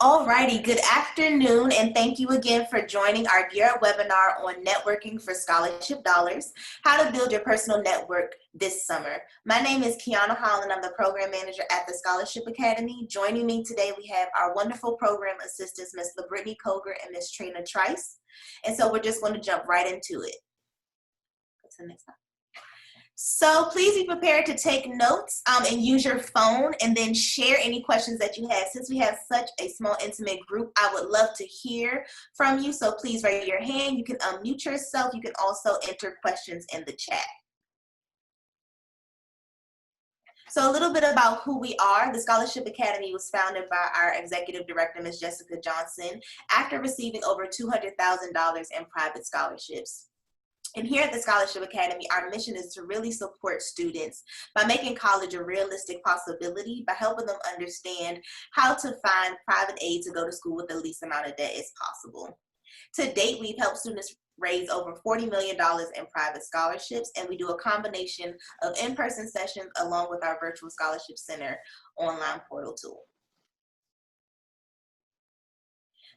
Alrighty, good afternoon, and thank you again for joining our Gear Up webinar on networking for scholarship dollars, how to build your personal network this summer. My name is Kiana Holland. I'm the program manager at the Scholarship Academy. Joining me today, we have our wonderful program assistants, Ms. LaBrittany Coger and Ms. Trina Trice. And so we're just going to jump right into it. Go to the next slide. So please be prepared to take notes and use your phone and then share any questions that you have. Since we have such a small, intimate group, I would love to hear from you. So please raise your hand. You can unmute yourself. You can also enter questions in the chat. So a little bit about who we are. The Scholarship Academy was founded by our executive director, Ms. Jessica Johnson, after receiving over $200,000 in private scholarships. And here at the Scholarship Academy, our mission is to really support students by making college a realistic possibility, by helping them understand how to find private aid to go to school with the least amount of debt as possible. To date, we've helped students raise over $40 million in private scholarships, and we do a combination of in-person sessions along with our virtual scholarship center online portal tool.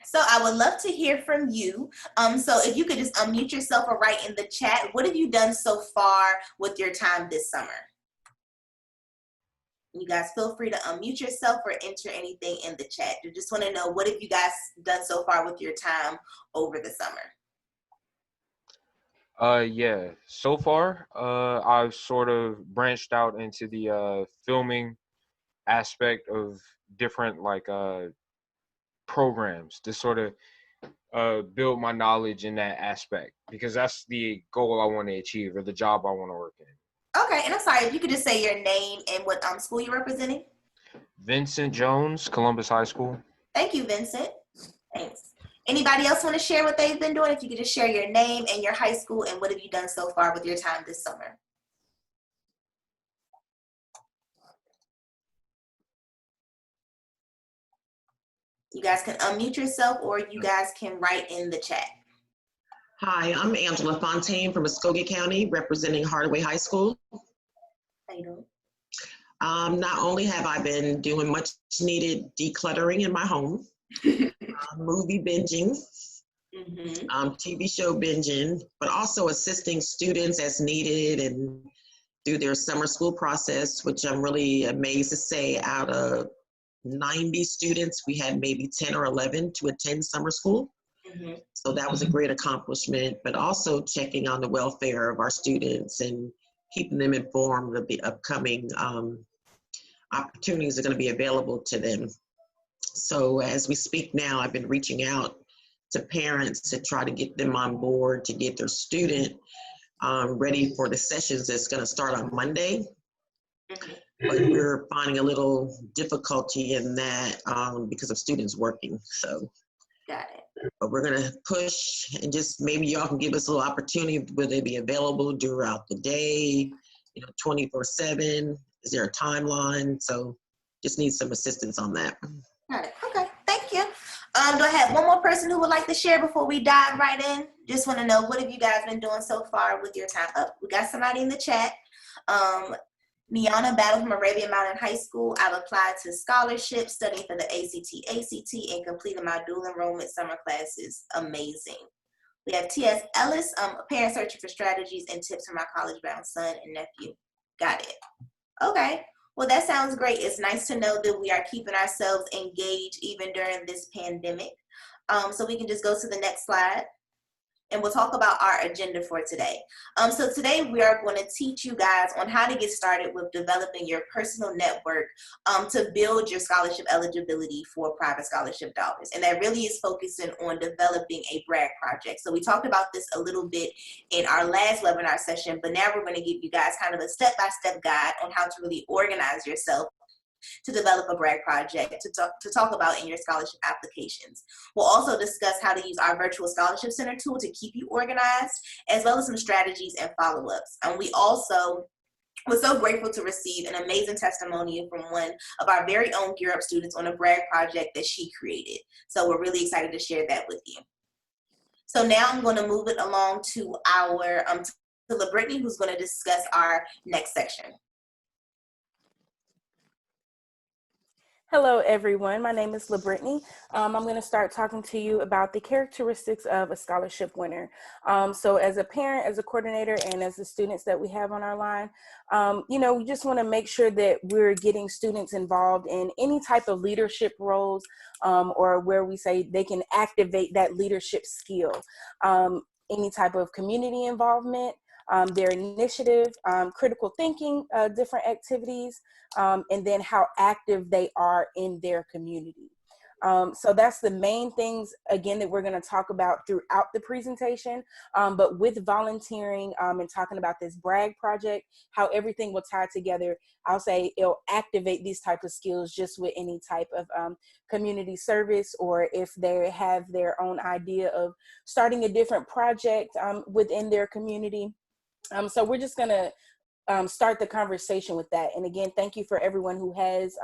So I would love to hear from you. So if you could just unmute yourself or write in the chat, what have you done so far with your time this summer? You guys feel free to unmute yourself or enter anything in the chat. I just want to know, what have you guys done so far with your time over the summer? Yeah, so far, I've sort of branched out into the filming aspect of different programs to sort of build my knowledge in that aspect, because that's the goal I want to achieve, or the job I want to work in. Okay, and I'm sorry, if you could just say your name and what school you're representing. Vincent Jones, Columbus High School. Thank you, Vincent. Thanks. Anybody else want to share what they've been doing? If you could just share your name and your high school and what have you done so far with your time this summer? You guys can unmute yourself or you guys can write in the chat. Hi, I'm Angela Fontaine from Muskogee County, representing Hardaway High School. How you doing? Not only have I been doing much needed decluttering in my home, movie binging, TV show binging, but also assisting students as needed and through their summer school process, which I'm really amazed to say out of 90 students, we had maybe 10 or 11 to attend summer school. So that was a great accomplishment, but also checking on the welfare of our students and keeping them informed of the upcoming opportunities that are going to be available to them. So as we speak now, I've been reaching out to parents to try to get them on board to get their student ready for the sessions that's going to start on Monday. But we're finding a little difficulty in that because of students working. So, got it. But we're gonna push, and just maybe y'all can give us a little opportunity. Will they be available throughout the day? 24/7. Is there a timeline? So, just need some assistance on that. Got it. Okay. Thank you. Do I have one more person who would like to share before we dive right in? Just want to know, what have you guys been doing so far with your time? Oh, we got somebody in the chat. Miana Battle from Arabian Mountain High School. I've applied to scholarships, studying for the ACT, and completed my dual enrollment summer classes. Amazing. We have T.S. Ellis, a parent searching for strategies and tips for my college-bound son and nephew. Got it. Okay. Well, that sounds great. It's nice to know that we are keeping ourselves engaged even during this pandemic. So we can just go to the next slide. And we'll talk about our agenda for today. So today we are going to teach you guys on how to get started with developing your personal network to build your scholarship eligibility for private scholarship dollars. And that really is focusing on developing a brag project. So we talked about this a little bit in our last webinar session, but now we're going to give you guys kind of a step-by-step guide on how to really organize yourself to develop a brag project to talk about in your scholarship applications. We'll also discuss how to use our virtual scholarship center tool to keep you organized, as well as some strategies and follow-ups. And we also were so grateful to receive an amazing testimonial from one of our very own Gear Up students on a brag project that she created. So we're really excited to share that with you. So now I'm going to move it along to our to LaBrittany, who's going to discuss our next section. Hello, everyone. My name is LaBrittany. I'm going to start talking to you about the characteristics of a scholarship winner. So as a parent, as a coordinator, and as the students that we have on our line, we just want to make sure that we're getting students involved in any type of leadership roles, or where we say they can activate that leadership skill. Any type of community involvement, their initiative, critical thinking, different activities, and then how active they are in their community. So that's the main things, again, that we're going to talk about throughout the presentation. But with volunteering and talking about this brag project, how everything will tie together, I'll say it'll activate these type of skills just with any type of community service, or if they have their own idea of starting a different project within their community. So we're just going to start the conversation with that. And again, thank you for everyone who has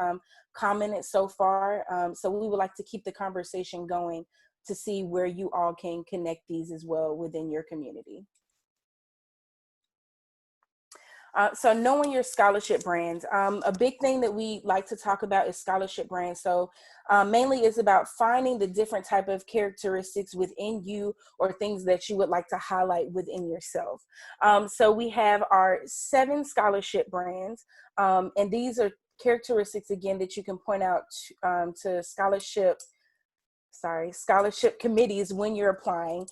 commented so far. So we would like to keep the conversation going to see where you all can connect these as well within your community. So knowing your scholarship brands, a big thing that we like to talk about is scholarship brands. So mainly it's about finding the different type of characteristics within you or things that you would like to highlight within yourself. So we have our 7 scholarship brands, and these are characteristics, again, that you can point out to scholarship committees when you're applying.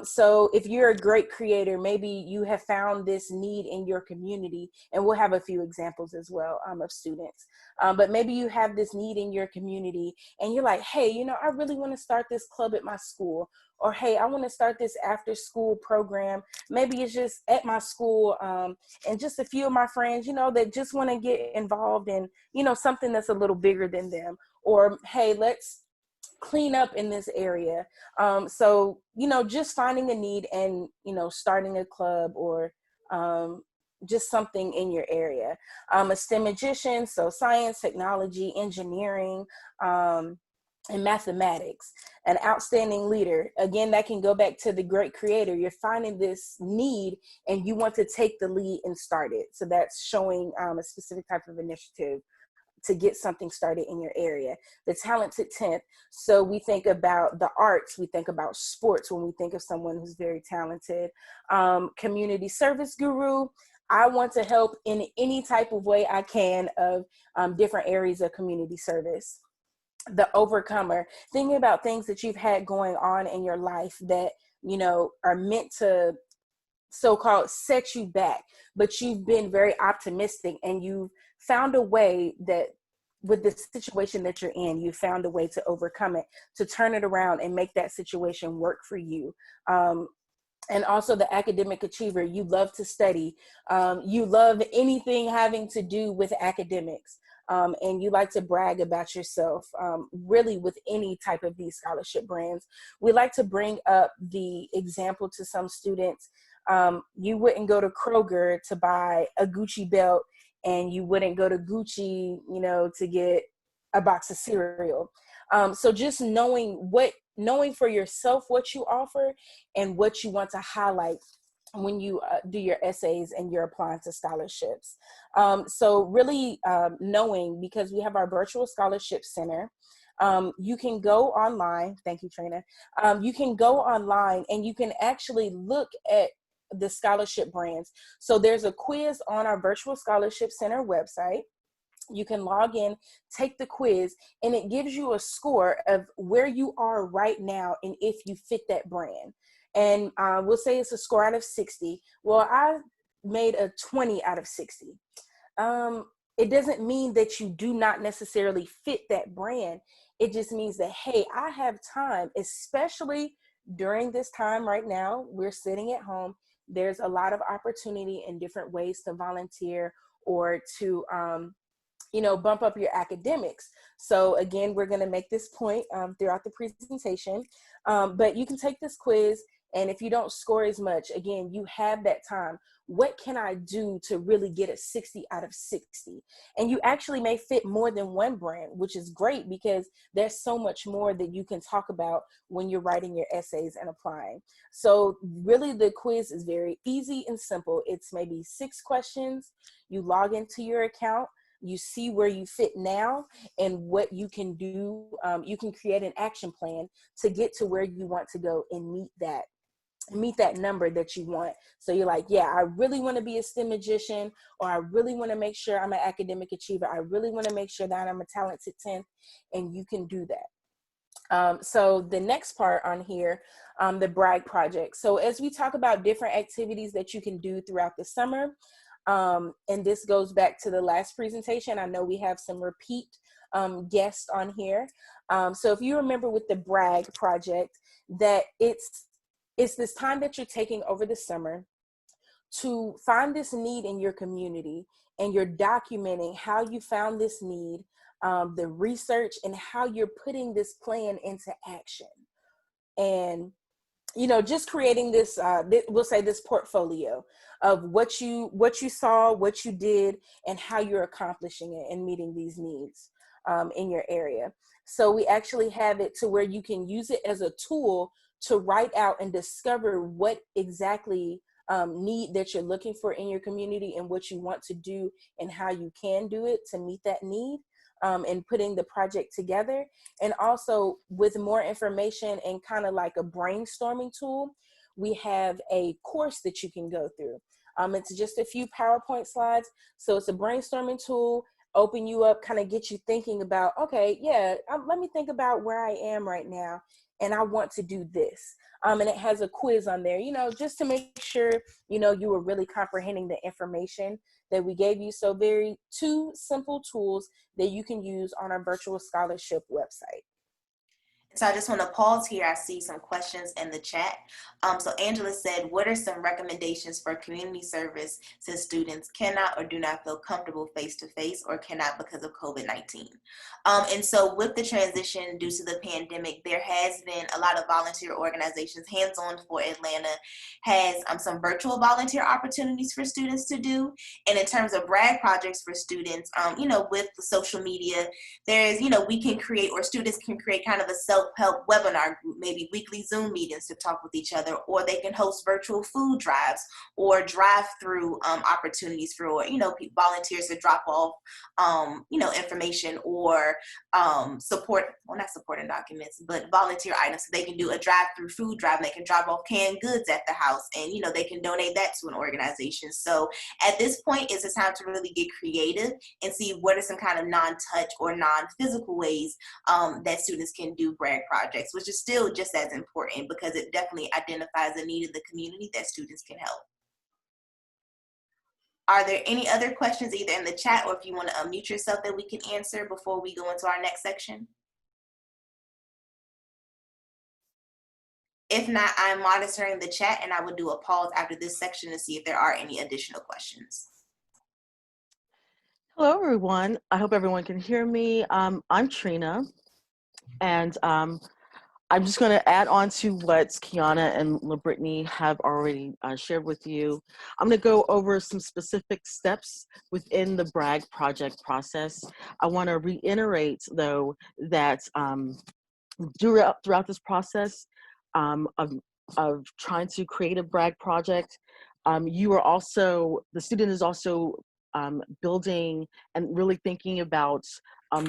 So if you're a great creator, maybe you have found this need in your community, and we'll have a few examples as well of students. But maybe you have this need in your community and you're like, hey, I really want to start this club at my school, or hey, I want to start this after school program. Maybe it's just at my school, and just a few of my friends, that just want to get involved in, something that's a little bigger than them. Or hey, let's clean up in this area. So, just finding a need and, starting a club, or just something in your area. A STEM magician, so science, technology, engineering, and mathematics. An outstanding leader, again, that can go back to the great creator. You're finding this need and you want to take the lead and start it. So that's showing a specific type of initiative to get something started in your area. The talented 10th. So we think about the arts, we think about sports when we think of someone who's very talented. Community service guru. I want to help in any type of way I can of different areas of community service. The overcomer, thinking about things that you've had going on in your life that, are meant to so-called set you back, but you've been very optimistic and you've found a way that with the situation that you're in, you found a way to overcome it, to turn it around and make that situation work for you. And also the academic achiever, you love to study. You love anything having to do with academics. And you like to brag about yourself, really with any type of these scholarship brands. We like to bring up the example to some students. You wouldn't go to Kroger to buy a Gucci belt, and you wouldn't go to Gucci, to get a box of cereal. So just knowing for yourself what you offer and what you want to highlight when you do your essays and you're applying to scholarships. So really knowing, because we have our virtual scholarship center, you can go online. Thank you, Trina. You can go online and you can actually look at the scholarship brands. So there's a quiz on our virtual scholarship center website. You can log in, take the quiz, and it gives you a score of where you are right now and if you fit that brand. And we'll say it's a score out of 60. Well, I made a 20 out of 60. It doesn't mean that you do not necessarily fit that brand. It just means that, hey, I have time, especially during this time right now. We're sitting at home. There's a lot of opportunity in different ways to volunteer or to, bump up your academics. So again, we're going to make this point throughout the presentation, but you can take this quiz. And if you don't score as much, again, you have that time. What can I do to really get a 60 out of 60? And you actually may fit more than one brand, which is great because there's so much more that you can talk about when you're writing your essays and applying. So really the quiz is very easy and simple. It's maybe 6 questions. You log into your account. you see where you fit now and what you can do. You can create an action plan to get to where you want to go and meet that number that you want. So you're like, yeah, I really want to be a STEM magician, or I really want to make sure I'm an academic achiever. I really want to make sure that I'm a talented 10th, and you can do that. So the next part on here, the brag project. So as we talk about different activities that you can do throughout the summer, and this goes back to the last presentation, I know we have some repeat guests on here. So if you remember with the brag project, that it's this time that you're taking over the summer to find this need in your community, and you're documenting how you found this need, the research, and how you're putting this plan into action. And just creating this, we'll say this portfolio of what you saw, what you did, and how you're accomplishing it and meeting these needs in your area. So we actually have it to where you can use it as a tool to write out and discover what exactly need that you're looking for in your community, and what you want to do and how you can do it to meet that need, and putting the project together. And also with more information and kind of like a brainstorming tool, we have a course that you can go through. It's just a few PowerPoint slides. So it's a brainstorming tool, open you up, kind of get you thinking about, okay, yeah, let me think about where I am right now, and I want to do this. And it has a quiz on there, just to make sure, you were really comprehending the information that we gave you. So two simple tools that you can use on our virtual scholarship website. So I just want to pause here. I see some questions in the chat. So Angela said, what are some recommendations for community service since students cannot or do not feel comfortable face-to-face, or cannot because of COVID-19? And so with the transition due to the pandemic, there has been a lot of volunteer organizations. Hands On for Atlanta has some virtual volunteer opportunities for students to do. And in terms of brag projects for students, with the social media, there's, we can create, or students can create kind of a self-help webinar group, maybe weekly Zoom meetings to talk with each other, or they can host virtual food drives or drive-through opportunities for, volunteers to drop off, information, or support, well, not supporting documents, but volunteer items. So they can do a drive-through food drive, and they can drop off canned goods at the house, and, they can donate that to an organization. So at this point, it's a time to really get creative and see what are some kind of non-touch or non-physical ways that students can do brag projects, which is still just as important because it definitely identifies a need in the community that students can help. Are there any other questions either in the chat, or if you want to unmute yourself, that we can answer before we go into our next section? If not, I'm monitoring the chat, and I will do a pause after this section to see if there are any additional questions. Hello, everyone. I hope everyone can hear me. I'm Trina, and I'm just going to add on to what Kiana and LaBrittany have already shared with you. I'm going to go over some specific steps within the brag project process. I want to reiterate, though, that throughout this process of trying to create a brag project, the student is also building and really thinking about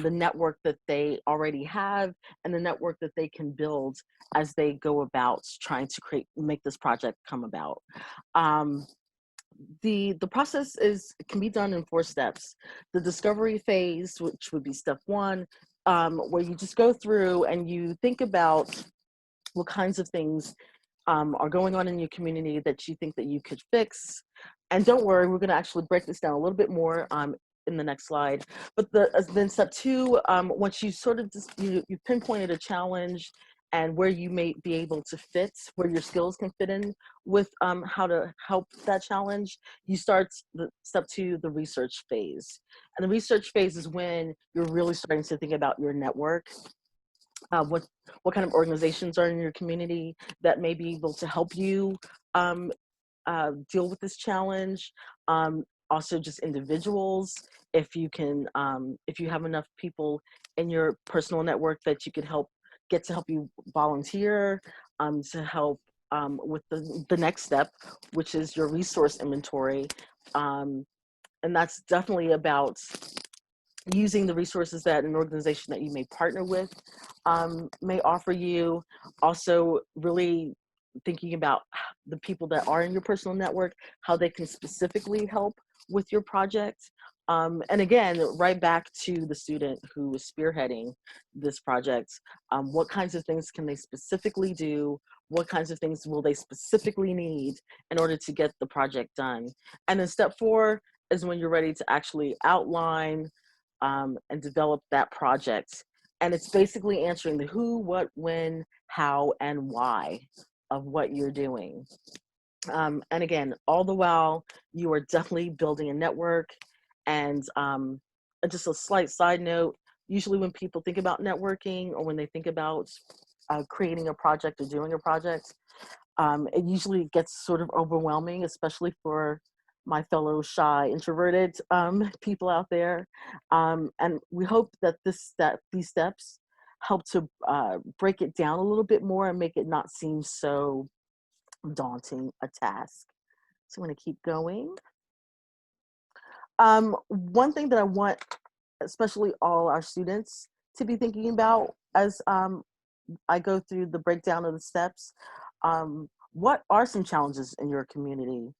the network that they already have and the network that they can build as they go about trying to make this project come about. The process can be done in 4 steps. The discovery phase, which would be step 1, where you just go through and you think about what kinds of things are going on in your community that you think that you could fix. And don't worry, we're going to actually break this down a little bit more in the next slide. But then step 2, once you sort of you pinpointed a challenge and where you may be able to fit, where your skills can fit in with how to help that challenge, you start step 2, the research phase. And the research phase is when you're really starting to think about your network. What kind of organizations are in your community that may be able to help you deal with this challenge. Also just individuals, if you have enough people in your personal network that you could help you volunteer, to help with the next step, which is your resource inventory. And that's definitely about using the resources that an organization that you may partner with may offer you. Also, really thinking about the people that are in your personal network, how they can specifically help with your project. And again, right back to the student who is spearheading this project. What kinds of things can they specifically do? What kinds of things will they specifically need in order to get the project done? And then step 4 is when you're ready to actually outline and develop that project. And it's basically answering the who, what, when, how, and why of what you're doing. And again, all the while, you are definitely building a network. And just a slight side note, usually when people think about networking or when they think about creating a project or doing a project, it usually gets sort of overwhelming, especially for my fellow shy, introverted people out there. And we hope that these steps help to break it down a little bit more and make it not seem so daunting a task. So I'm going to keep going. One thing that I want, especially all our students, to be thinking about as I go through the breakdown of the steps, what are some challenges in your community?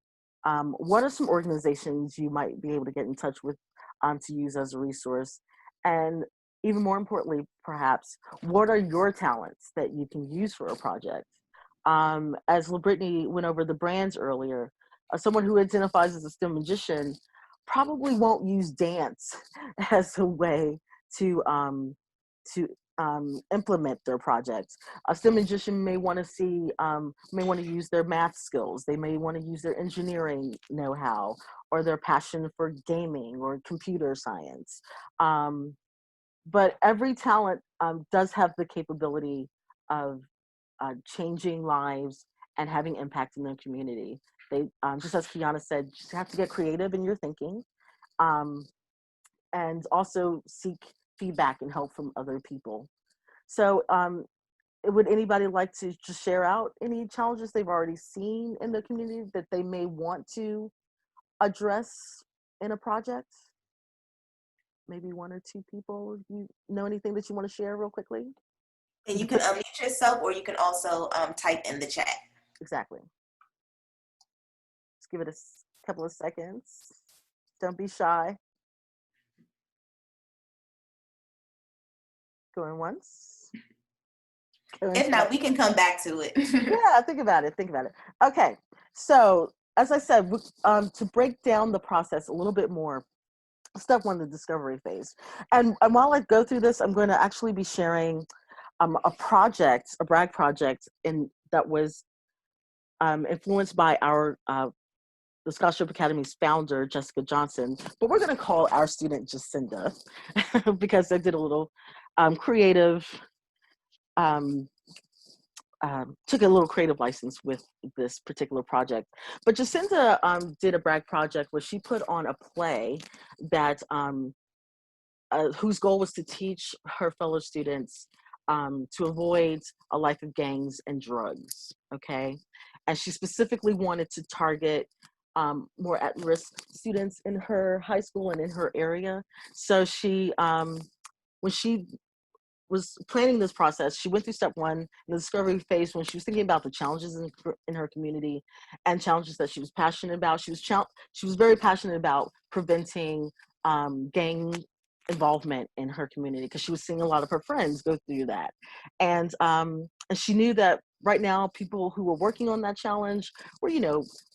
What are some organizations you might be able to get in touch with to use as a resource? And even more importantly, perhaps, what are your talents that you can use for a project? As LaBrittany went over the brands earlier, someone who identifies as a STEM magician probably won't use dance as a way to implement their projects. A STEM magician may want to use their math skills. They may want to use their engineering know-how or their passion for gaming or computer science. But every talent does have the capability of changing lives and having impact in their community. They, just as Kiana said, just have to get creative in your thinking, and also seek feedback and help from other people. So would anybody like to just share out any challenges they've already seen in the community that they may want to address in a project? Maybe 1 or 2 people. You know anything that you want to share real quickly? And you can unmute yourself, or you can also type in the chat. Exactly. Just give it a couple of seconds. Don't be shy. Going once. If not, we can come back to it. Yeah, think about it. Okay, so as I said, to break down the process a little bit more, step 1, the discovery phase. And while I go through this, I'm going to actually be sharing a brag project that was influenced by the Scholarship Academy's founder, Jessica Johnson, but we're going to call our student Jacinda because they did a little creative, took a little creative license with this particular project. But Jacinda did a brag project where she put on a play that whose goal was to teach her fellow students to avoid a life of gangs and drugs, okay? And she specifically wanted to target more at-risk students in her high school and in her area. So she, when she was planning this process, she went through step 1 in the discovery phase when she was thinking about the challenges in her community and challenges that she was passionate about. She was very passionate about preventing gang involvement in her community because she was seeing a lot of her friends go through that. And she knew that right now people who were working on that challenge were,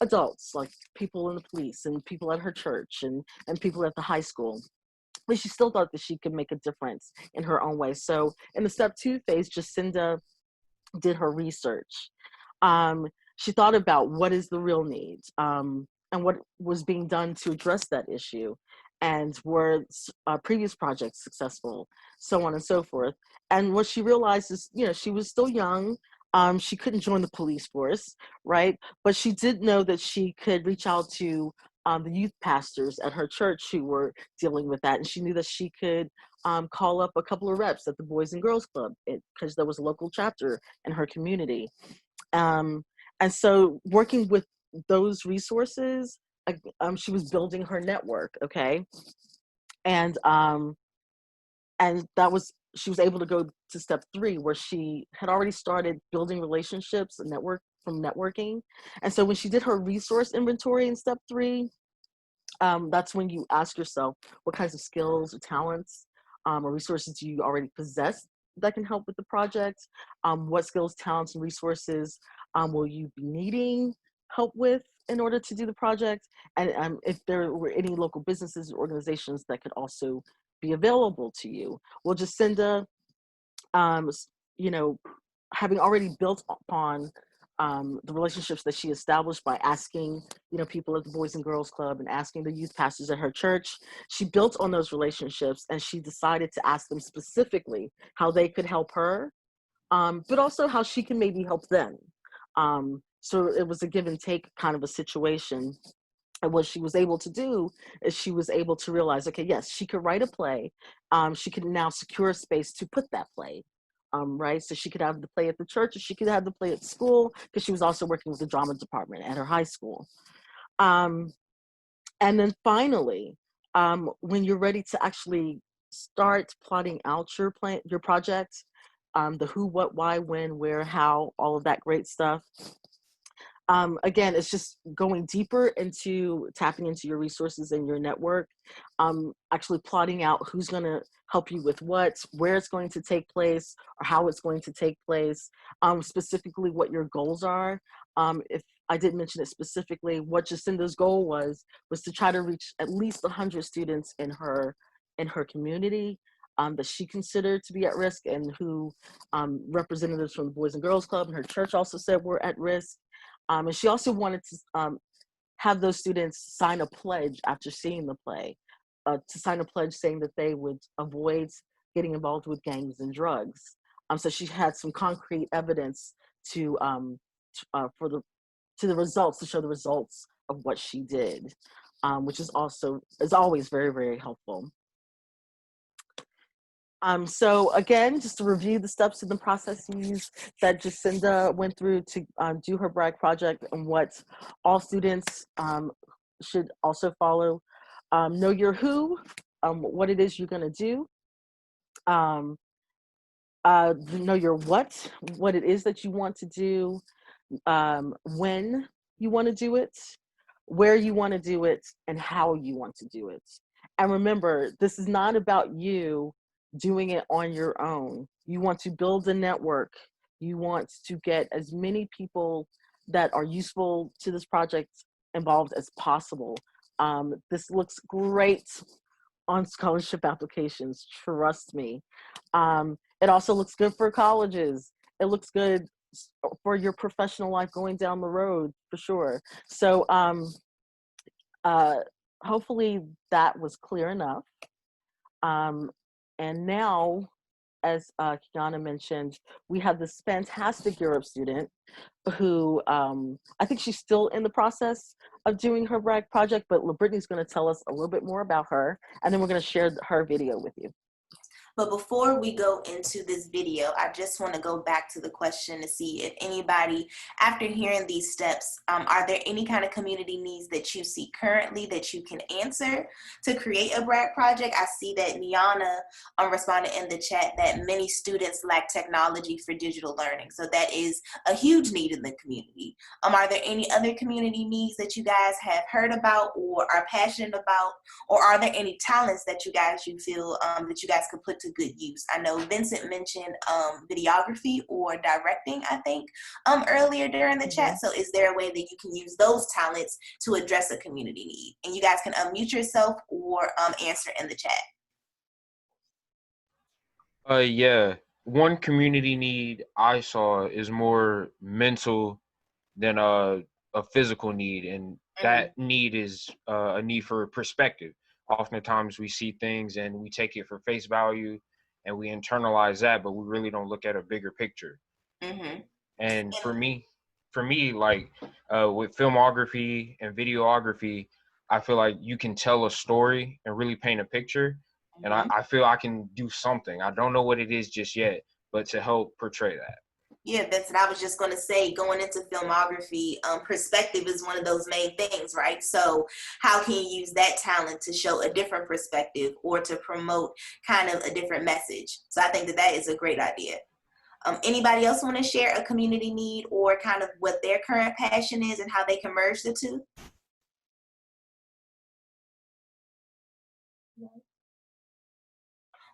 adults, like people in the police and people at her church and people at the high school. But she still thought that she could make a difference in her own way. So in the step 2 phase, Jacinda did her research. She thought about what is the real need and what was being done to address that issue, and were previous projects successful, so on and so forth. And what she realized is, she was still young. She couldn't join the police force, right? But she did know that she could reach out to the youth pastors at her church who were dealing with that. And she knew that she could call up a couple of reps at the Boys and Girls Club because there was a local chapter in her community. And so working with those resources, she was building her network, okay? And and she was able to go to step 3, where she had already started building relationships and networking. And so when she did her resource inventory in step 3, that's when you ask yourself what kinds of skills or talents or resources do you already possess that can help with the project. What skills, talents, and resources will you be needing help with in order to do the project? And if there were any local businesses or organizations that could also be available to you. Well, Jacinda, you know, having already built upon the relationships that she established by asking, people at the Boys and Girls Club and asking the youth pastors at her church, she built on those relationships, and she decided to ask them specifically how they could help her, but also how she can maybe help them. So it was a give and take kind of a situation. And what she was able to do is she was able to realize, okay, yes, she could write a play. She could now secure a space to put that play. Right, so she could have the play at the church, or she could have the play at school, because she was also working with the drama department at her high school. And then finally, when you're ready to actually start plotting out your project, the who, what, why, when, where, how, all of that great stuff. Again, it's just going deeper into tapping into your resources and your network, actually plotting out who's going to help you with what, where it's going to take place, or how it's going to take place, specifically what your goals are. If I didn't mention it specifically, what Jacinda's goal was to try to reach at least 100 students in her community that she considered to be at risk, and who representatives from the Boys and Girls Club and her church also said were at risk. And she also wanted to have those students sign a pledge after seeing the play, to sign a pledge saying that they would avoid getting involved with gangs and drugs. So she had some concrete evidence to the results, to show the results of what she did, which is always very, very helpful. So again, just to review the steps and the processes that Jacinda went through to do her brag project, and what all students should also follow. Know your who, what it is you're going to do. Know your what it is that you want to do, when you want to do it, where you want to do it, and how you want to do it. And remember, this is not about you doing it on your own. You want to build a network. You want to get as many people that are useful to this project involved as possible. This looks great on scholarship applications, trust me. It also looks good for colleges. It looks good for your professional life going down the road, for sure. So hopefully that was clear enough. And now, as Kiana mentioned, we have this fantastic Europe student who I think she's still in the process of doing her brag project, but Brittany's going to tell us a little bit more about her, and then we're going to share her video with you. But before we go into this video, I just want to go back to the question to see if anybody, after hearing these steps, are there any kind of community needs that you see currently that you can answer to create a brag project? I see that Niana responded in the chat that many students lack technology for digital learning. So that is a huge need in the community. Are there any other community needs that you guys have heard about or are passionate about? Or are there any talents that you feel that you guys could put to good use? I know Vincent mentioned videography or directing, I think, earlier during the chat. So is there a way that you can use those talents to address a community need? And you guys can unmute yourself or answer in the chat. Yeah. One community need I saw is more mental than a physical need, and that need is a need for perspective. Oftentimes we see things and we take it for face value and we internalize that, but we really don't look at a bigger picture. And for me, like with filmography and videography, I feel like you can tell a story and really paint a picture. And I feel I can do something. I don't know what it is just yet, but to help portray that. Yeah, that's what I was just going to say. Going into filmography, perspective is one of those main things, right? So how can you use that talent to show a different perspective or to promote kind of a different message? So I think that that is a great idea. Anybody else want to share a community need or kind of what their current passion is and how they can merge the two?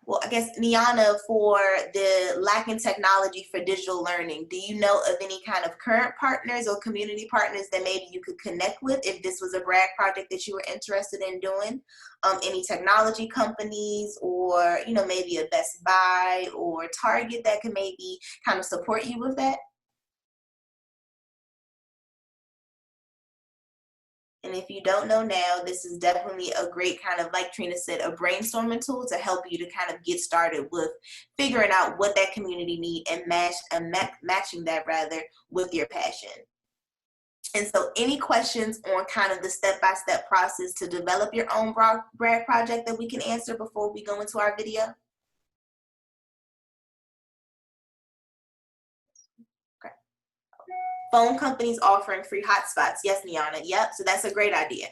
Well, I guess, Niana, for the lack in technology for digital learning, do you know of any kind of current partners or community partners that maybe you could connect with if this was a brag project that you were interested in doing? Any technology companies or, you know, maybe a Best Buy or Target that could maybe kind of support you with that? And if you don't know now, this is definitely a great kind of, like Trina said, a brainstorming tool to help you to kind of get started with figuring out what that community need and matching that rather with your passion. And so any questions on kind of the step-by-step process to develop your own brag project that we can answer before we go into our video? Okay. Phone companies offering free hotspots. Yes, Niana. Yep. So that's a great idea.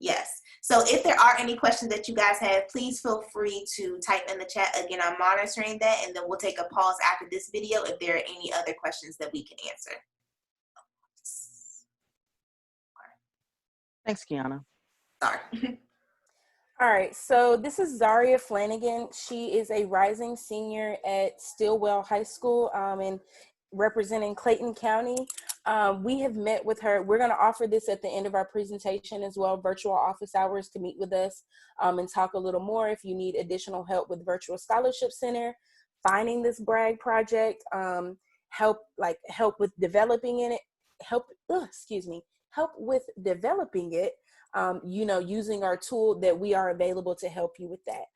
Yes. So if there are any questions that you guys have, please feel free to type in the chat. Again, I'm monitoring that, and then we'll take a pause after this video if there are any other questions that we can answer. Thanks, Kiana. Sorry. All right, so this is Zaria Flanagan. She is a rising senior at Stillwell High School and representing Clayton County. We have met with her. We're going to offer this at the end of our presentation as well, virtual office hours to meet with us and talk a little more if you need additional help with Virtual Scholarship Center, finding this brag project, help with developing in it, help with developing it. You know, using our tool that we are available to help you with that.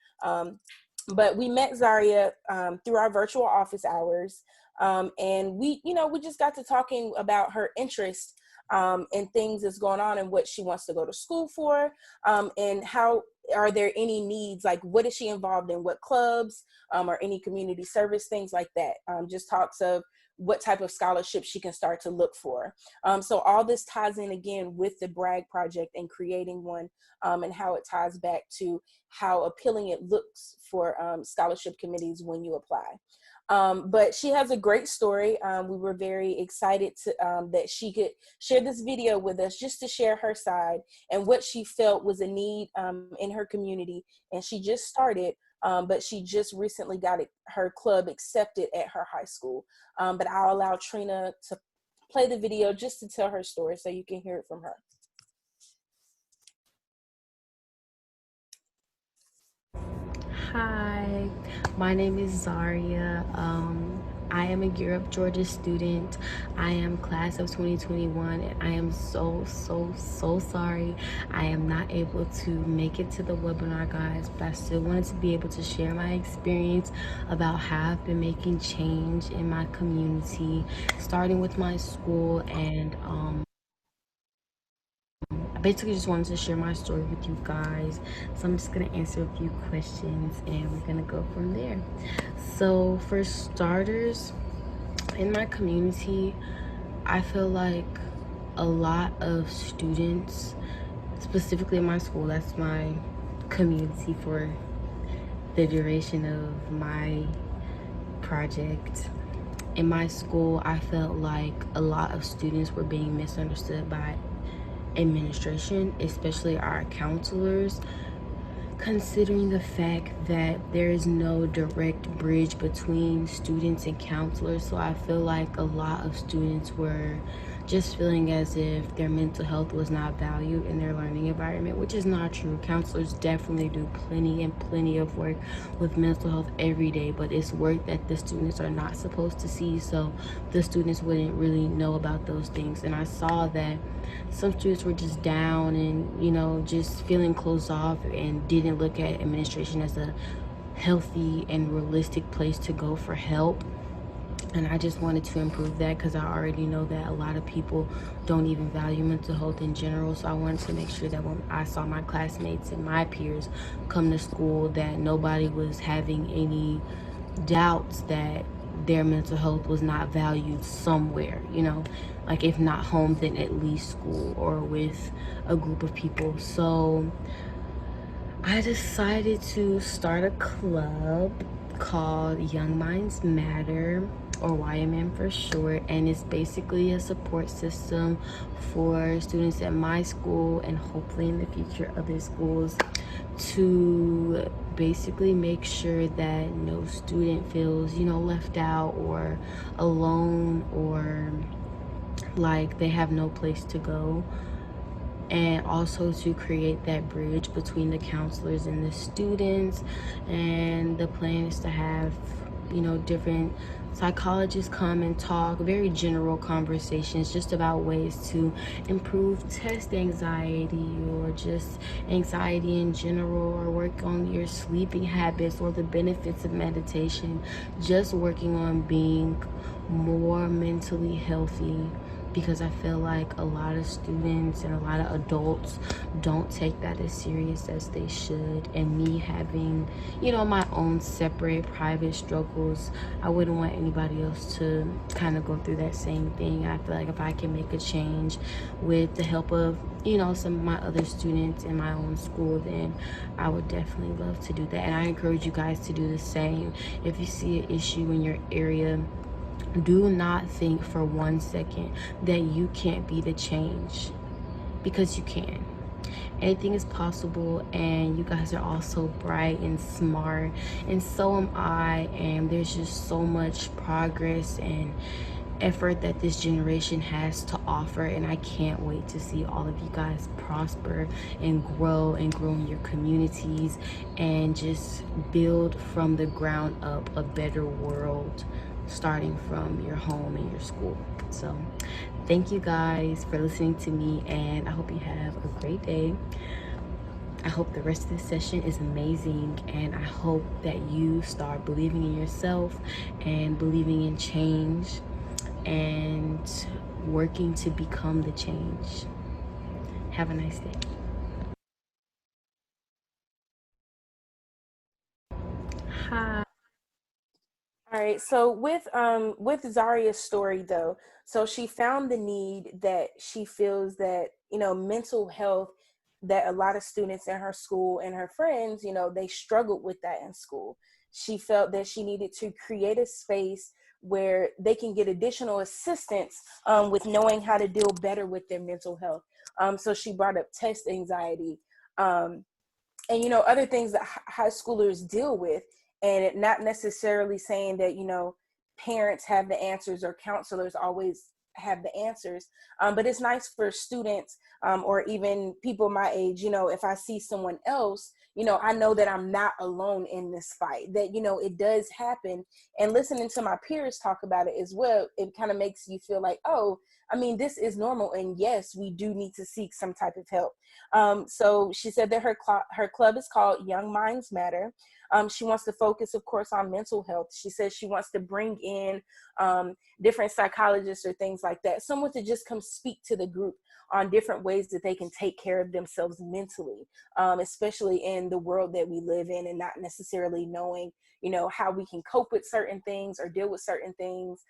But we met Zaria through our virtual office hours. And we just got to talking about her interest in things that's going on and what she wants to go to school for, and how are there any needs, like what is she involved in, what clubs, or any community service, things like that. Just talks of what type of scholarship she can start to look for. So all this ties in again with the brag project and creating one, and how it ties back to how appealing it looks for scholarship committees when you apply. But she has a great story. We were very excited to, that she could share this video with us just to share her side and what she felt was a need in her community. And she just started, but she just recently got her club accepted at her high school. But I'll allow Trina to play the video just to tell her story so you can hear it from her. Hi, my name is Zaria. I am a Gear Up Georgia student. I am class of 2021, and I am so sorry I am not able to make it to the webinar, guys, but I still wanted to be able to share my experience about how I've been making change in my community, starting with my school, and I basically just wanted to share my story with you guys. So I'm just gonna answer a few questions and we're gonna go from there. So for starters, in my community, I feel like a lot of students, specifically in my school, that's my community for the duration of my project. In my school, I felt like a lot of students were being misunderstood by administration, especially our counselors, considering the fact that there is no direct bridge between students and counselors. So I feel like a lot of students were just feeling as if their mental health was not valued in their learning environment, which is not true. Counselors definitely do plenty of work with mental health every day, but it's work that the students are not supposed to see, so the students wouldn't really know about those things. And I saw that some students were just down and, you know, just feeling closed off and didn't look at administration as a healthy and realistic place to go for help. And I just wanted to improve that because I already know that a lot of people don't even value mental health in general. So I wanted to make sure that when I saw my classmates and my peers come to school, that nobody was having any doubts that their mental health was not valued somewhere, you know, like if not home, then at least school or with a group of people. So I decided to start a club called Young Minds Matter, or YMM for short, and it's basically a support system for students at my school and hopefully in the future other schools, to basically make sure that no student feels, you know, left out or alone, or like they have no place to go, and also to create that bridge between the counselors and the students. And the plan is to have, you know, different psychologists come and talk, very general conversations just about ways to improve test anxiety or just anxiety in general, or work on your sleeping habits or the benefits of meditation, just working on being more mentally healthy, because I feel like a lot of students and a lot of adults don't take that as serious as they should. And me having, you know, my own separate private struggles, I wouldn't want anybody else to kind of go through that same thing. I feel like if I can make a change with the help of, you know, some of my other students in my own school, then I would definitely love to do that. And I encourage you guys to do the same. If you see an issue in your area, do not think for 1 second that you can't be the change, because you can. Anything is possible, and you guys are all so bright and smart, and so am I, and there's just so much progress and effort that this generation has to offer, and I can't wait to see all of you guys prosper and grow in your communities and just build from the ground up a better world, starting from your home and your school. So thank you guys for listening to me, and I hope you have a great day. I hope the rest of this session is amazing, and I hope that you start believing in yourself and believing in change and working to become the change. Have a nice day. Hi. All right. So with Zaria's story though, so she found the need that she feels that, you know, mental health, that a lot of students in her school and her friends, you know, they struggled with that in school. She felt that she needed to create a space where they can get additional assistance with knowing how to deal better with their mental health. So she brought up test anxiety, um, and, you know, other things that high schoolers deal with, and it not necessarily saying that, you know, parents have the answers or counselors always have the answers, but it's nice for students, or even people my age, you know, if I see someone else, you know, I know that I'm not alone in this fight, that, you know, it does happen. And listening to my peers talk about it as well, it kind of makes you feel like, oh, I mean, this is normal, and yes, we do need to seek some type of help. So she said that her club is called Young Minds Matter. She wants to focus, of course, on mental health. She says she wants to bring in different psychologists or things like that, someone to just come speak to the group on different ways that they can take care of themselves mentally, especially in the world that we live in, and not necessarily knowing, you know, how we can cope with certain things or deal with certain things,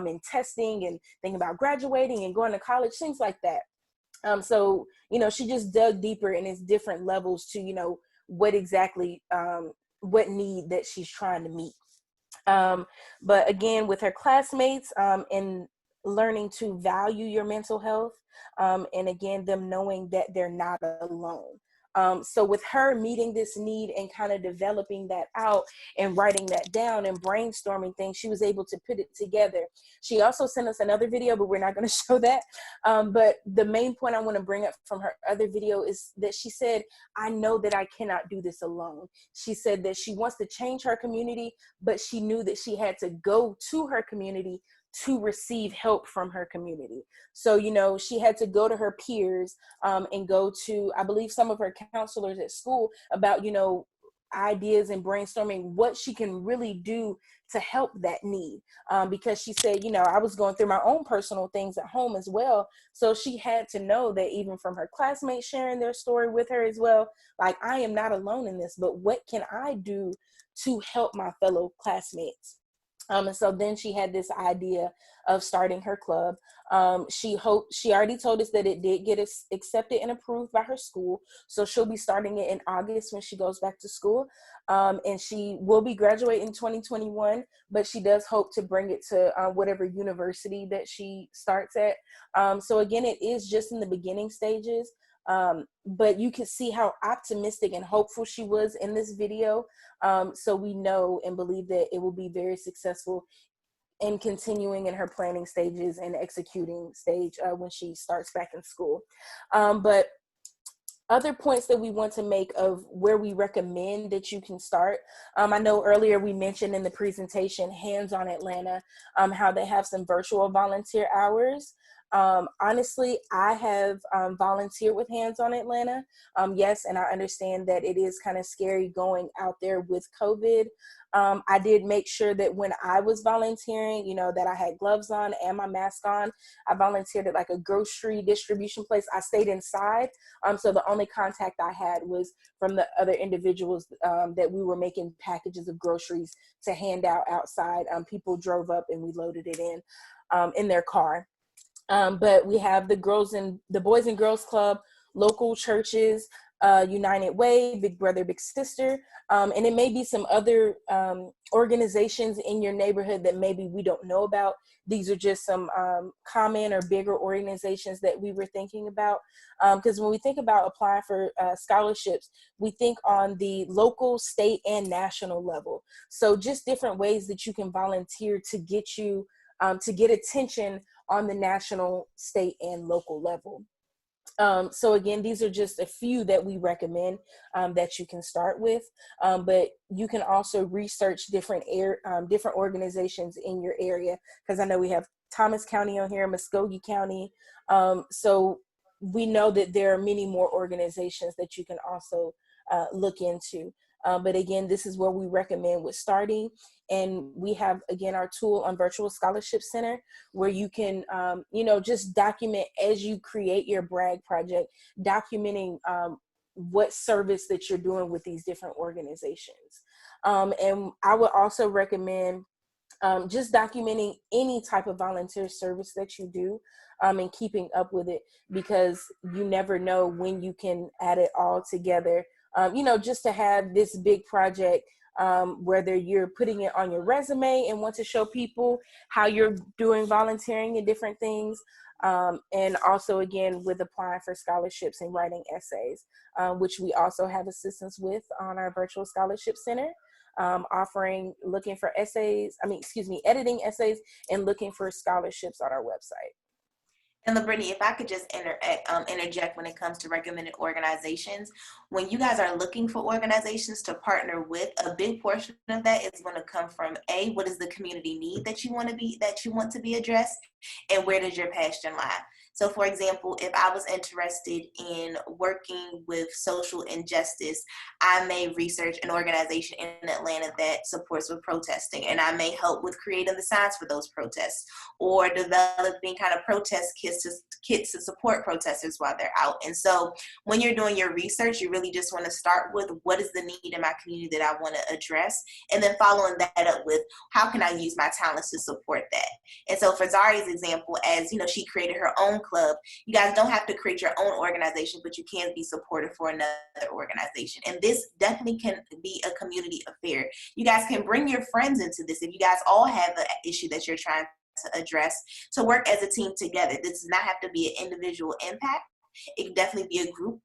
in testing and thinking about graduating and going to college, things like that. So, you know, she just dug deeper, and it's different levels to, you know, what exactly, what need that she's trying to meet. But again, with her classmates, and learning to value your mental health, and again, them knowing that they're not alone. So with her meeting this need and kind of developing that out and writing that down and brainstorming things, she was able to put it together. She also sent us another video, but we're not going to show that. But the main point I want to bring up from her other video is that she said, I know that I cannot do this alone. She said that she wants to change her community, but she knew that she had to go to her community to receive help from her community. So, you know, she had to go to her peers, and go to, I believe, some of her counselors at school about, you know, ideas and brainstorming what she can really do to help that need. Because she said, you know, I was going through my own personal things at home as well. So she had to know that even from her classmates sharing their story with her as well, like, I am not alone in this, but what can I do to help my fellow classmates? And so then she had this idea of starting her club. She already told us that it did get accepted and approved by her school. So she'll be starting it in August when she goes back to school. And she will be graduating in 2021, but she does hope to bring it to whatever university that she starts at. So again, it is just in the beginning stages. But you can see how optimistic and hopeful she was in this video. So we know and believe that it will be very successful in continuing in her planning stages and executing stage when she starts back in school. But other points that we want to make of where we recommend that you can start. I know earlier we mentioned in the presentation, Hands on Atlanta, how they have some virtual volunteer hours. Honestly, I have volunteered with Hands on Atlanta. Yes, and I understand that it is kind of scary going out there with COVID. I did make sure that when I was volunteering, you know, that I had gloves on and my mask on. I volunteered at like a grocery distribution place. I stayed inside. So the only contact I had was from the other individuals that we were making packages of groceries to hand out outside. People drove up and we loaded it in their car. But we have the Boys and Girls Club, local churches, United Way, Big Brother, Big Sister, and it may be some other organizations in your neighborhood that maybe we don't know about. These are just some common or bigger organizations that we were thinking about. Because when we think about applying for scholarships, we think on the local, state, and national level. So just different ways that you can volunteer to get you, to get attention on the national, state, and local level. So again, these are just a few that we recommend that you can start with, but you can also research different organizations in your area, because I know we have Thomas County on here, Muskogee County. So we know that there are many more organizations that you can also look into. But again, this is where we recommend with starting. And we have, again, our tool on Virtual Scholarship Center, where you can, just document as you create your brag project, documenting what service that you're doing with these different organizations. And I would also recommend just documenting any type of volunteer service that you do and keeping up with it, because you never know when you can add it all together. Just to have this big project, whether you're putting it on your resume and want to show people how you're doing volunteering and different things. And also, again, with applying for scholarships and writing essays, which we also have assistance with on our Virtual Scholarship Center. Looking for editing essays and looking for scholarships on our website. And Brittany, if I could just interject when it comes to recommended organizations, when you guys are looking for organizations to partner with, a big portion of that is going to come from what is the community need that you want to be addressed, and where does your passion lie? So, for example, if I was interested in working with social injustice, I may research an organization in Atlanta that supports with protesting, and I may help with creating the signs for those protests, or developing kind of protest kits to support protesters while they're out. And so when you're doing your research, you really just want to start with what is the need in my community that I want to address, and then following that up with how can I use my talents to support that. And so for Zaria's example, as she created her own club, you guys don't have to create your own organization, but you can be supportive for another organization. And this definitely can be a community affair. You guys can bring your friends into this. If you guys all have an issue that you're trying to address, to work as a team together. This does not have to be an individual impact. It can definitely be a group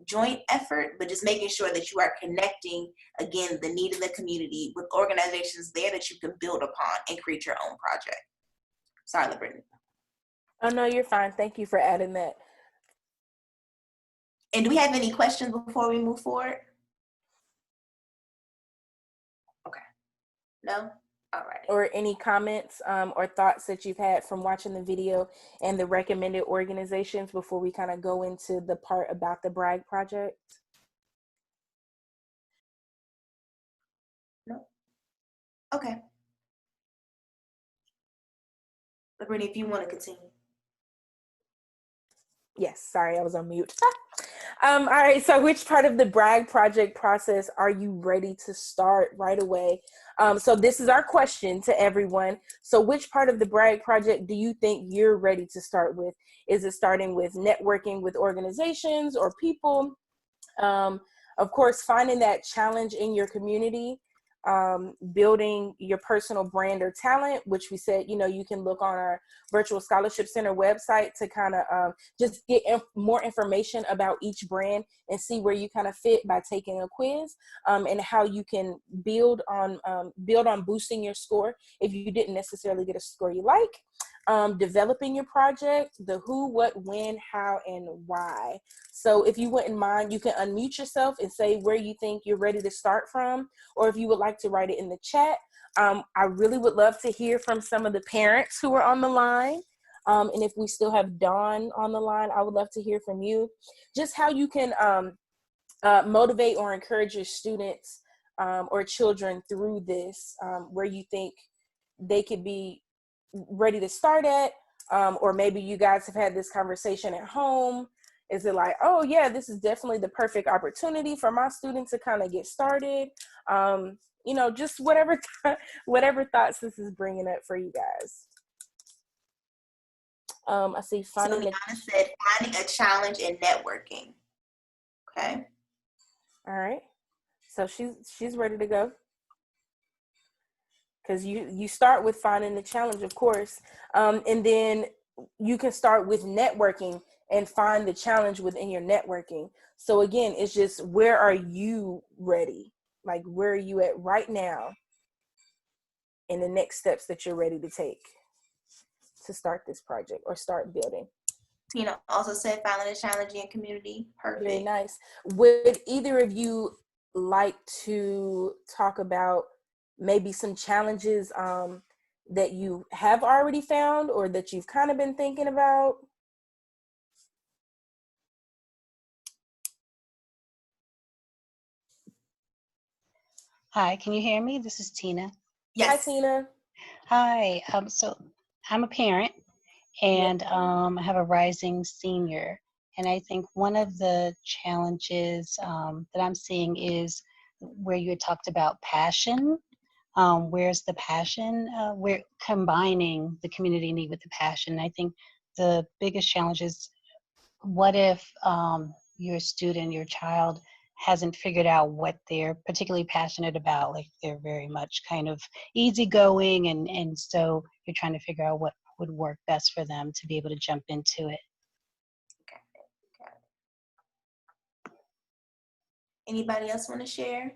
joint effort, but just making sure that you are connecting, again, the need in the community with organizations there that you can build upon and create your own project. Sorry, Brittany. Oh, no, you're fine. Thank you for adding that. And do we have any questions before we move forward? Okay. No? All right. Or any comments or thoughts that you've had from watching the video and the recommended organizations before we kind of go into the part about the brag project? No? Okay. Brittany, if you want to continue. Yes, sorry, I was on mute. All right. So, which part of the brag project process are you ready to start right away? So, this is our question to everyone. So, which part of the brag project do you think you're ready to start with? Is it starting with networking with organizations or people? Of course, finding that challenge in your community, building your personal brand or talent, which we said, you can look on our Virtual Scholarship Center website to kind of just get more information about each brand and see where you kind of fit by taking a quiz, and how you can build on boosting your score if you didn't necessarily get a score you like. Developing your project, the who, what, when, how, and why. So if you wouldn't mind, you can unmute yourself and say where you think you're ready to start from, or if you would like to write it in the chat. I really would love to hear from some of the parents who are on the line. And if we still have Dawn on the line, I would love to hear from you. Just how you can motivate or encourage your students or children through this, where you think they could be ready to start at, or maybe you guys have had this conversation at home. Is it like, oh yeah, this is definitely the perfect opportunity for my students to kind of get started? Just whatever thoughts this is bringing up for you guys. I see So Liana said finding a challenge in networking. Okay. All right. So she's ready to go. Because you start with finding the challenge, of course, and then you can start with networking and find the challenge within your networking. So again, it's just, where are you ready? Like, where are you at right now in the next steps that you're ready to take to start this project or start building? Tina also said finding a challenging community. Perfect. Very nice. Would either of you like to talk about maybe some challenges that you have already found or that you've kind of been thinking about? Hi, can you hear me? This is Tina. Yes. Hi, Tina. Hi. So I'm a parent and I have a rising senior. And I think one of the challenges that I'm seeing is where you had talked about passion. Where's the passion? We're combining the community need with the passion. I think the biggest challenge is, what if your student, your child, hasn't figured out what they're particularly passionate about? Like, they're very much kind of easygoing, and so you're trying to figure out what would work best for them to be able to jump into it. Got it. Anybody else want to share?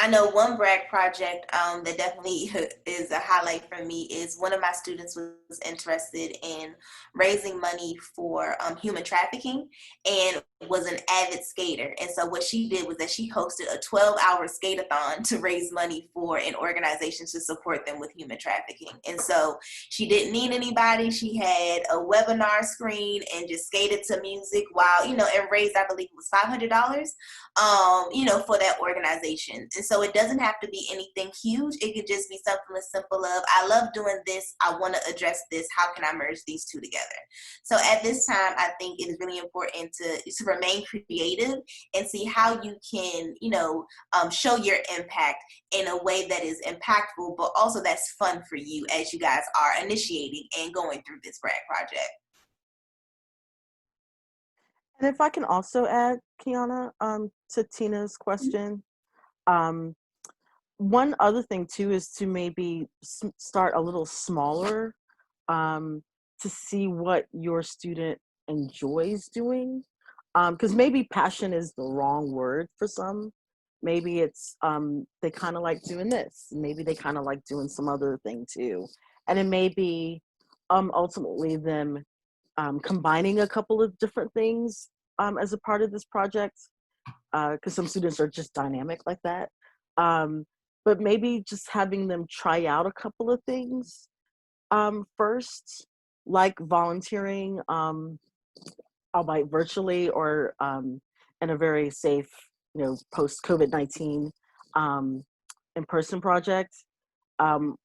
I know one brag project that definitely is a highlight for me is one of my students was interested in raising money for human trafficking and was an avid skater. And so what she did was that she hosted a 12-hour skate-a-thon to raise money for an organization to support them with human trafficking. And so she didn't need anybody. She had a webinar screen and just skated to music while, and raised, I believe it was $500, for that organization. And so it doesn't have to be anything huge. It could just be something as simple of, I love doing this, I want to address this, how can I merge these two together? So at this time, I think it is really important to remain creative and see how you can, show your impact in a way that is impactful, but also that's fun for you as you guys are initiating and going through this brag project. And if I can also add, Kiana, to Tina's question, one other thing too is to maybe start a little smaller, to see what your student enjoys doing, because maybe passion is the wrong word for some. Maybe it's they kind of like doing this, maybe they kind of like doing some other thing too, and it may be ultimately them combining a couple of different things as a part of this project, because some students are just dynamic like that. But maybe just having them try out a couple of things first, like volunteering, albeit virtually or in a very safe, post-COVID-19 in-person project,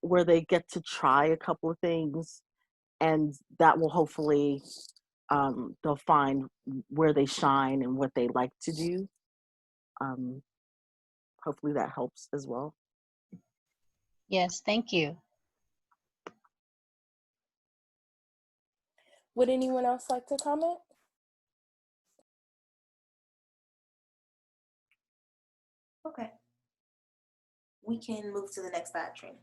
where they get to try a couple of things, and that will hopefully they'll find where they shine and what they like to do. Hopefully that helps as well. Yes, thank you. Would anyone else like to comment? Okay. We can move to the next slide, Trina.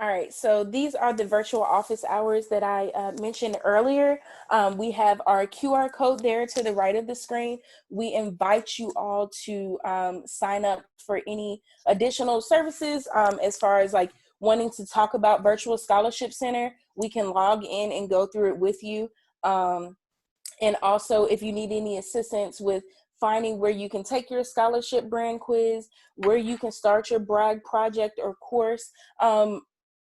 All right, so these are the virtual office hours that I mentioned earlier. We have our QR code there to the right of the screen. We invite you all to sign up for any additional services as far as like wanting to talk about Virtual Scholarship Center. We can log in and go through it with you. And also, if you need any assistance with finding where you can take your scholarship brand quiz, where you can start your brag project or course,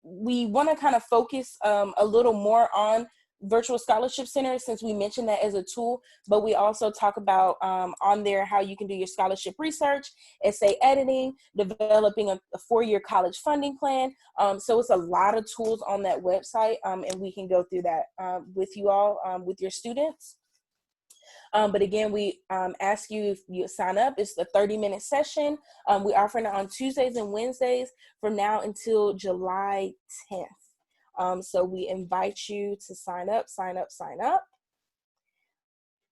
we want to kind of focus a little more on Virtual Scholarship Center since we mentioned that as a tool, but we also talk about on there how you can do your scholarship research, essay editing, developing a four-year college funding plan. So it's a lot of tools on that website, and we can go through that with you all, with your students. But again, we ask you if you sign up. It's a 30-minute session. We offer it on Tuesdays and Wednesdays from now until July 10th. So we invite you to sign up, sign up, sign up.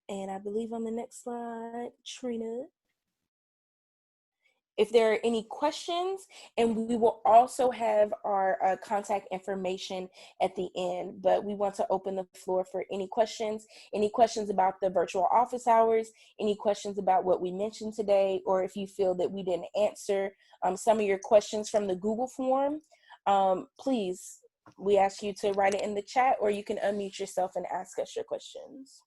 And I believe on the next slide, Trina, if there are any questions, and we will also have our contact information at the end, but we want to open the floor for any questions about the virtual office hours, any questions about what we mentioned today, or if you feel that we didn't answer some of your questions from the Google form, please, we ask you to write it in the chat, or you can unmute yourself and ask us your questions.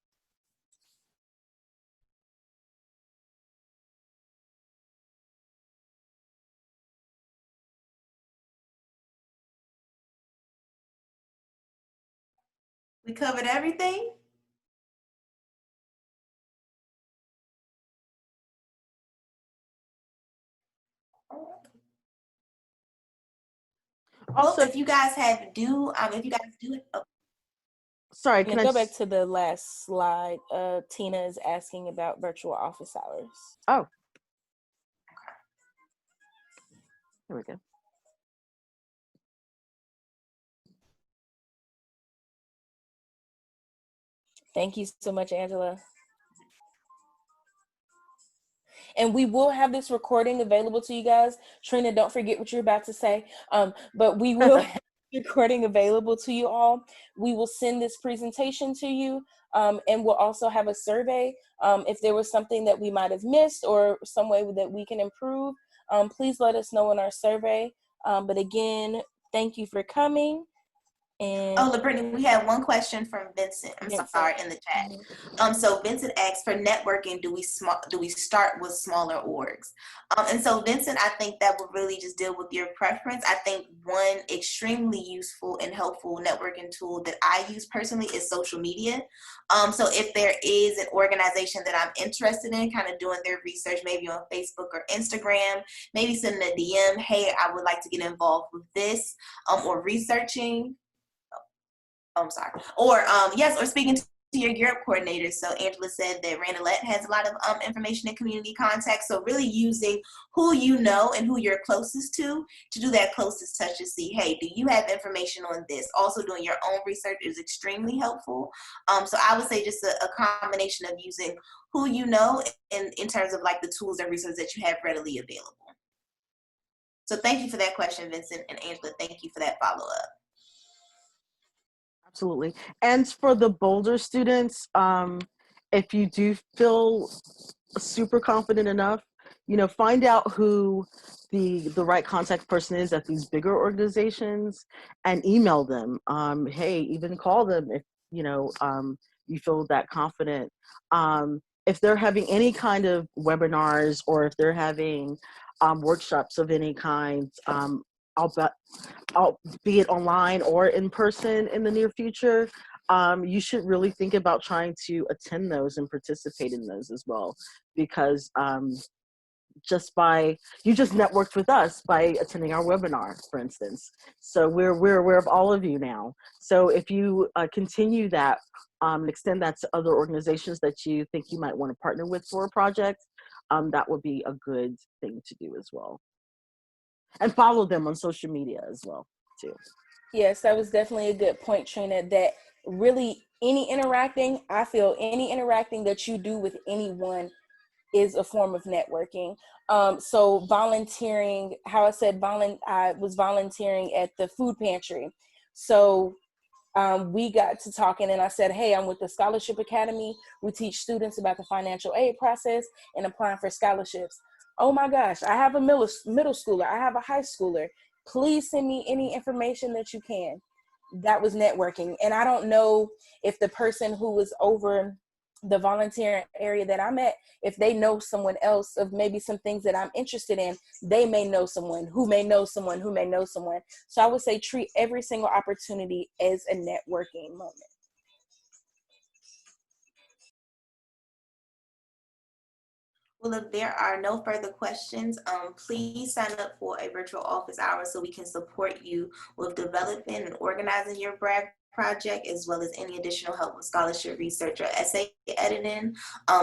We covered everything. Also, well, if you guys do it. Oh. Sorry, can I go back to the last slide? Tina is asking about virtual office hours. Oh. There we go. Thank you so much, Angela. And we will have this recording available to you guys. Trina, don't forget what you're about to say. But we will have the recording available to you all. We will send this presentation to you, and we'll also have a survey. If there was something that we might have missed or some way that we can improve, please let us know in our survey. But again, thank you for coming. And oh, LaBrittany, we have one question from Vincent. I'm sorry, in the chat. So Vincent asks, for networking, do we start with smaller orgs? And so Vincent, I think that would really just deal with your preference. I think one extremely useful and helpful networking tool that I use personally is social media. So if there is an organization that I'm interested in, kind of doing their research, maybe on Facebook or Instagram, maybe sending a DM, hey, I would like to get involved with this, or researching. I'm sorry. Or yes, or speaking to your Europe coordinators. So Angela said that Randolette has a lot of information and community contacts. So really using who you know and who you're closest to do that closest touch to see, hey, do you have information on this? Also doing your own research is extremely helpful. So I would say just a combination of using who you know in terms of like the tools and resources that you have readily available. So thank you for that question, Vincent, and Angela, thank you for that follow-up. Absolutely. And for the Boulder students, if you do feel super confident enough, find out who the right contact person is at these bigger organizations and email them. Hey, even call them if you feel that confident. If they're having any kind of webinars or if they're having workshops of any kind, I'll be it online or in person in the near future, you should really think about trying to attend those and participate in those as well, because you just networked with us by attending our webinar, for instance. So we're aware of all of you now. So if you continue that, extend that to other organizations that you think you might want to partner with for a project, that would be a good thing to do as well. And follow them on social media as well, too. Yes, that was definitely a good point, Trina, that really I feel any interacting that you do with anyone is a form of networking. So volunteering, how I said, I was volunteering at the food pantry. So we got to talking and I said, hey, I'm with the Scholarship Academy. We teach students about the financial aid process and applying for scholarships. Oh my gosh, I have a middle schooler. I have a high schooler. Please send me any information that you can. That was networking. And I don't know if the person who was over the volunteer area that I'm at, if they know someone else of maybe some things that I'm interested in, they may know someone who may know someone who may know someone. So I would say treat every single opportunity as a networking moment. Well, if there are no further questions, please sign up for a virtual office hour so we can support you with developing and organizing your brag project, as well as any additional help with scholarship research or essay editing.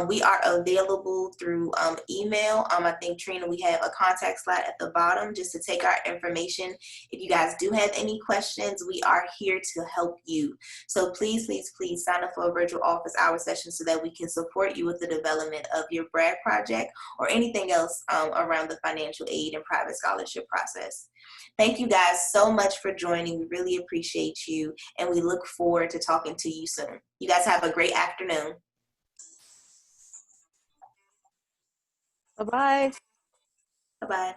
We are available through email. I think, Trina, we have a contact slide at the bottom just to take our information. If you guys do have any questions, we are here to help you. So please, please, please sign up for a virtual office hour session so that we can support you with the development of your brag project or anything else around the financial aid and private scholarship process. Thank you guys so much for joining. We really appreciate you, and we look forward to talking to you soon. You guys have a great afternoon. Bye-bye. Bye-bye.